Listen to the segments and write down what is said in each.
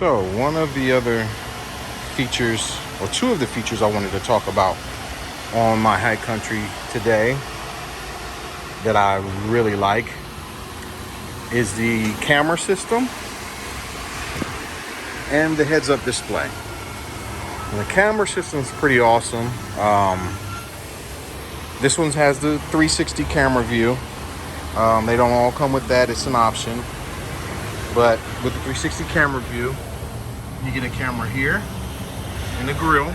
So one of the other features, or two of the features I wanted to talk about on my high country today that I really like is the camera system and the heads-up display. And the camera system is pretty awesome. This one has the 360 camera view. They don't all come with that, it's an option. But with the 360 camera view, you get a camera here in the grill.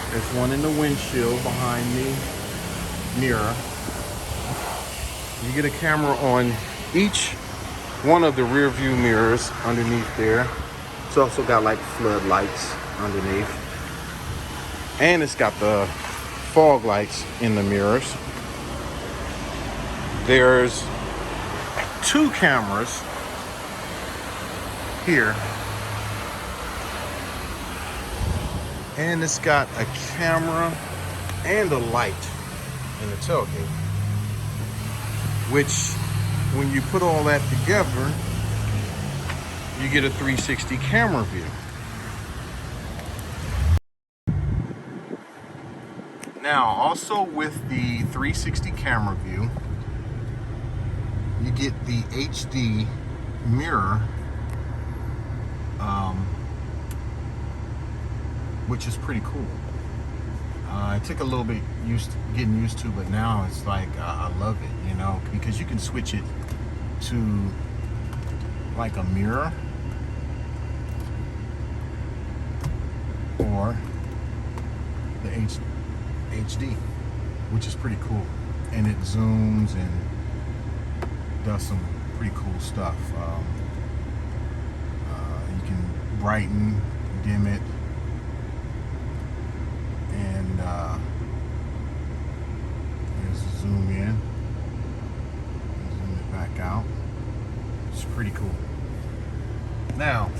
There's one in the windshield behind me, mirror. You get a camera on each one of the rear view mirrors underneath there. It's also got like floodlights underneath. And it's got the fog lights in the mirrors. There's two cameras here. And it's got a camera and a light in the tailgate. Which, when you put all that together, you get a 360 camera view. Now, also with the 360 camera view, you get the HD mirror, which is pretty cool. It took a little bit getting used to, but now it's like I love it, you know, because you can switch it to like a mirror or the HD, which is pretty cool, and it zooms and does some pretty cool stuff. You can brighten, dim it, and here's a zoom in, zoom it back out. It's pretty cool. Now,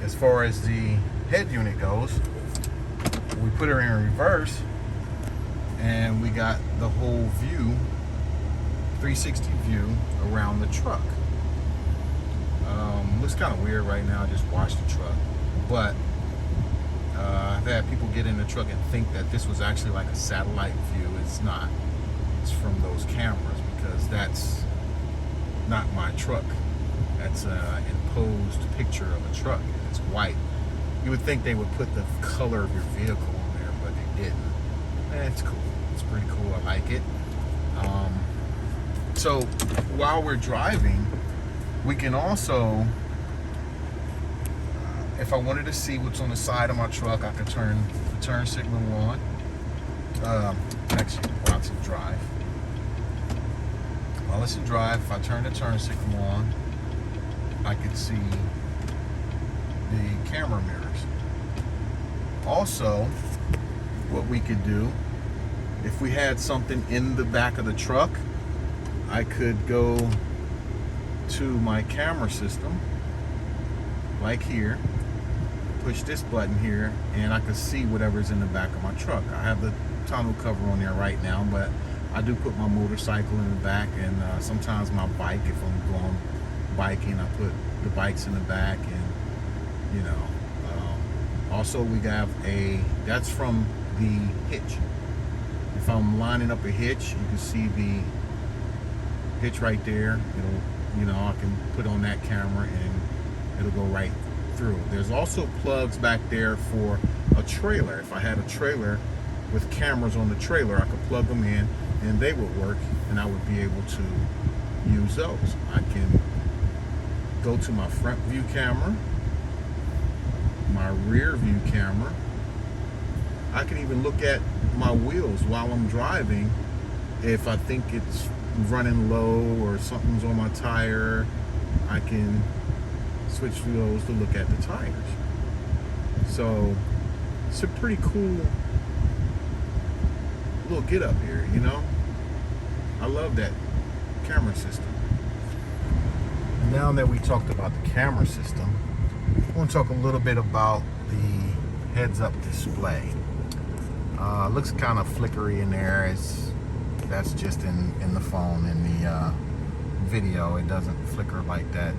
as far as the head unit goes, we put her in reverse, and we got the whole view, 360 view around the truck. Looks kind of weird right now, I just watched the truck, but I've had people get in the truck and think that this was actually like a satellite view. It's not. It's from those cameras, because that's not my truck. That's an imposed picture of a truck. It's white. You would think they would put the color of your vehicle on there, but they didn't. It's cool. It's pretty cool. I like it. So while we're driving, we can also, if I wanted to see what's on the side of my truck, I could turn the turn signal on. Actually, while it's in drive. While it's in drive, if I turn the turn signal on, I could see the camera mirrors. Also, what we could do, if we had something in the back of the truck, I could go to my camera system, like here, push this button here, and I could see whatever's in the back of my truck. I have the tonneau cover on there right now, but I do put my motorcycle in the back, and sometimes my bike, if I'm going biking, I put the bikes in the back, and you know. Also, we have that's from the hitch. If I'm lining up a hitch, you can see the hitch right there. You know, I can put on that camera and it'll go right through. There's also plugs back there for a trailer. If I had a trailer with cameras on the trailer, I could plug them in and they would work, and I would be able to use those. I can go to my front view camera, my rear view camera. I can even look at my wheels while I'm driving. If I think it's running low or something's on my tire, I can switch to those to look at the tires. So it's a pretty cool little get up here, you know. I love that camera system. Now that we talked about the camera system, I want to talk a little bit about the heads-up display. Looks kind of flickery in there. That's just in the phone. In the video, it doesn't flicker like that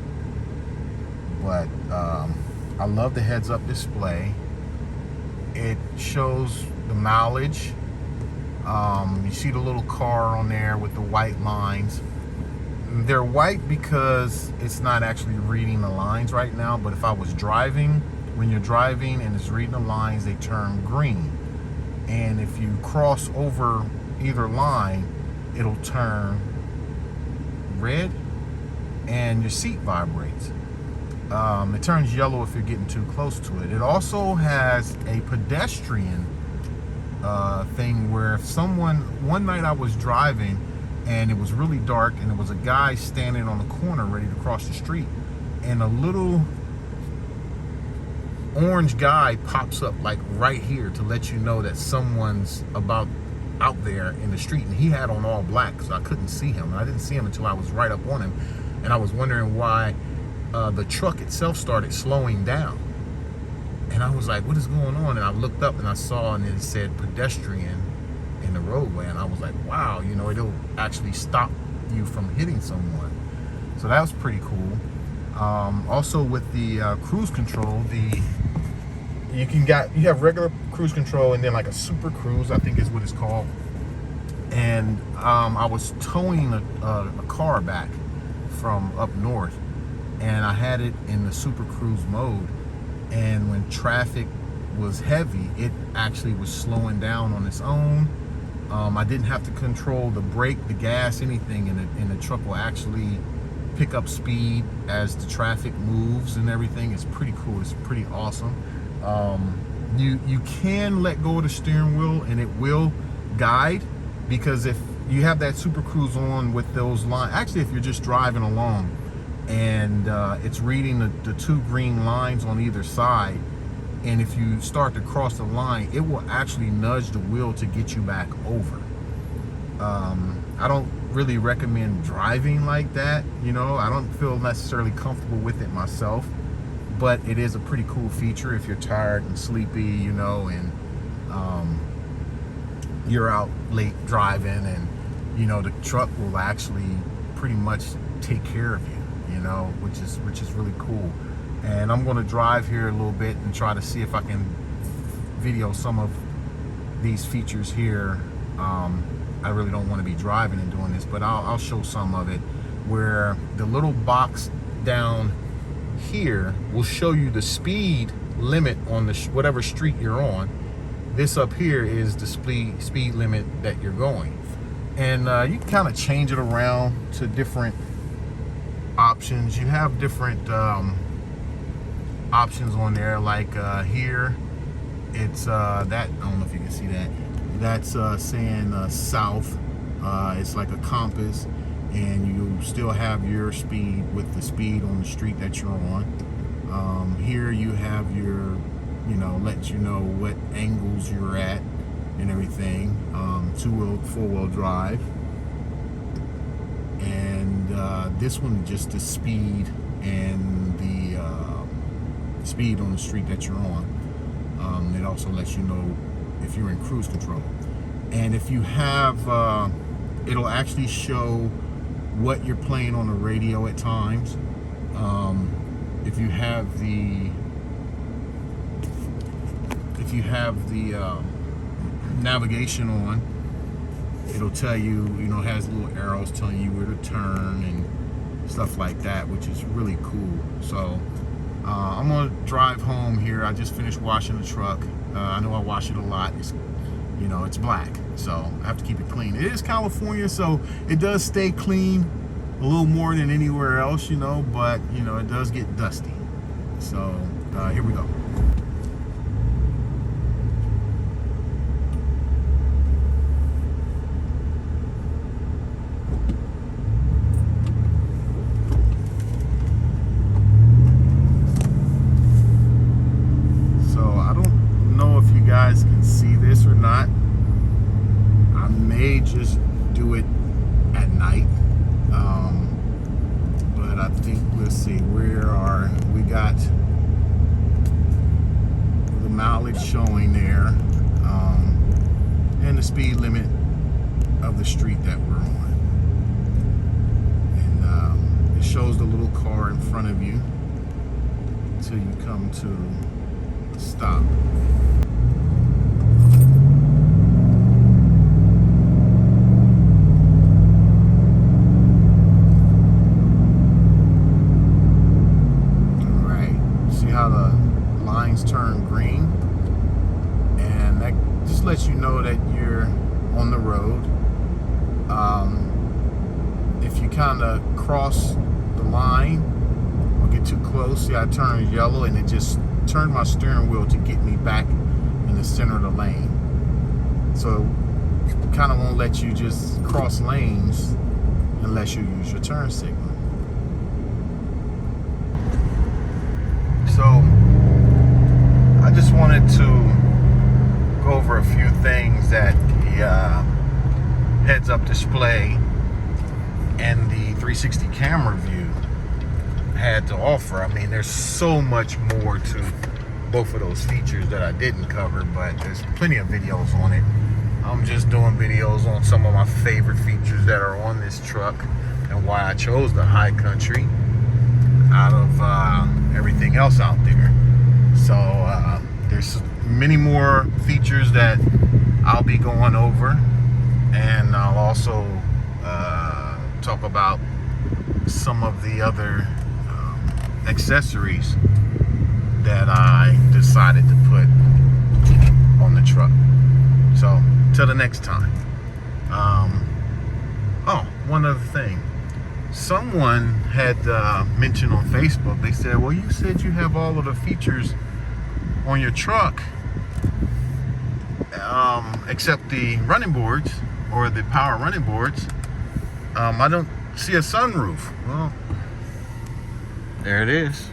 But I love the heads-up display. It shows the mileage. You see the little car on there with the white lines. They're white because it's not actually reading the lines right now, but if I was driving, when you're driving and it's reading the lines, they turn green. And if you cross over either line, it'll turn red and your seat vibrates. It turns yellow if you're getting too close to it. It also has a pedestrian thing where if one night I was driving and it was really dark and there was a guy standing on the corner ready to cross the street, and a little orange guy pops up like right here to let you know that someone's about out there in the street, and he had on all black, so I couldn't see him. I didn't see him until I was right up on him, and I was wondering why the truck itself started slowing down. And I was like, what is going on? And I looked up and I saw, and it said pedestrian in the roadway, and I was like, wow, you know, it'll actually stop you from hitting someone. So that was pretty cool. Also with the cruise control, you have regular cruise control and then like a super cruise, I think is what it's called. And I was towing a car back from up north, and I had it in the super cruise mode, and when traffic was heavy, it actually was slowing down on its own. I didn't have to control the brake, the gas, anything, and the truck will actually pick up speed as the traffic moves and everything. It's pretty cool. It's pretty awesome. You can let go of the steering wheel and it will guide, because if you have that super cruise on with those lines, actually if you're just driving along and it's reading the two green lines on either side, and if you start to cross the line, it will actually nudge the wheel to get you back over. I don't really recommend driving like that, you know. I don't feel necessarily comfortable with it myself, but it is a pretty cool feature if you're tired and sleepy, you know, and you're out late driving, and you know, the truck will actually pretty much take care of you, you know, which is really cool. And I'm going to drive here a little bit and try to see if I can video some of these features here. I really don't want to be driving and doing this, but I'll show some of it, where the little box down here will show you the speed limit on the whatever street you're on. This up here is the speed limit that you're going, and you can kind of change it around to different options. You have different options on there, like here it's that, I don't know if you can see that, that's saying south. It's like a compass, and you still have your speed with the speed on the street that you're on. Here you have your, you know, lets you know what angles you're at and everything. Two-wheel, four-wheel drive. And this one just the speed and the speed on the street that you're on. It also lets you know if you're in cruise control. And if you have, it'll actually show what you're playing on the radio at times. If you have the navigation on, it'll tell you, you know, it has little arrows telling you where to turn and stuff like that, which is really cool. So I'm gonna drive home here. I just finished washing the truck. I know I wash it a lot. It's, you know, it's black, so I have to keep it clean. It is California, so it does stay clean a little more than anywhere else, you know, but you know, it does get dusty. So here we go. Guys can see this or not. I may just do it at night, but I think, let's see, we got the mileage showing there, and the speed limit of the street that we're on, and it shows the little car in front of you, until you come to a stop. How the lines turn green, and that just lets you know that you're on the road. If you kind of cross the line or get too close, see, I turned yellow and it just turned my steering wheel to get me back in the center of the lane. So it kind of won't let you just cross lanes unless you use your turn signal. So I just wanted to go over a few things that the heads-up display and the 360 camera view had to offer. I mean, there's so much more to both of those features that I didn't cover, but there's plenty of videos on it. I'm just doing videos on some of my favorite features that are on this truck and why I chose the High Country out of everything else out there. So there's many more features that I'll be going over, and I'll also talk about some of the other accessories that I decided to put on the truck. So till the next time. Oh, one other thing. Someone had mentioned on Facebook, they said, well, you said you have all of the features on your truck except the running boards, or the power running boards. I don't see a sunroof. Well, there it is.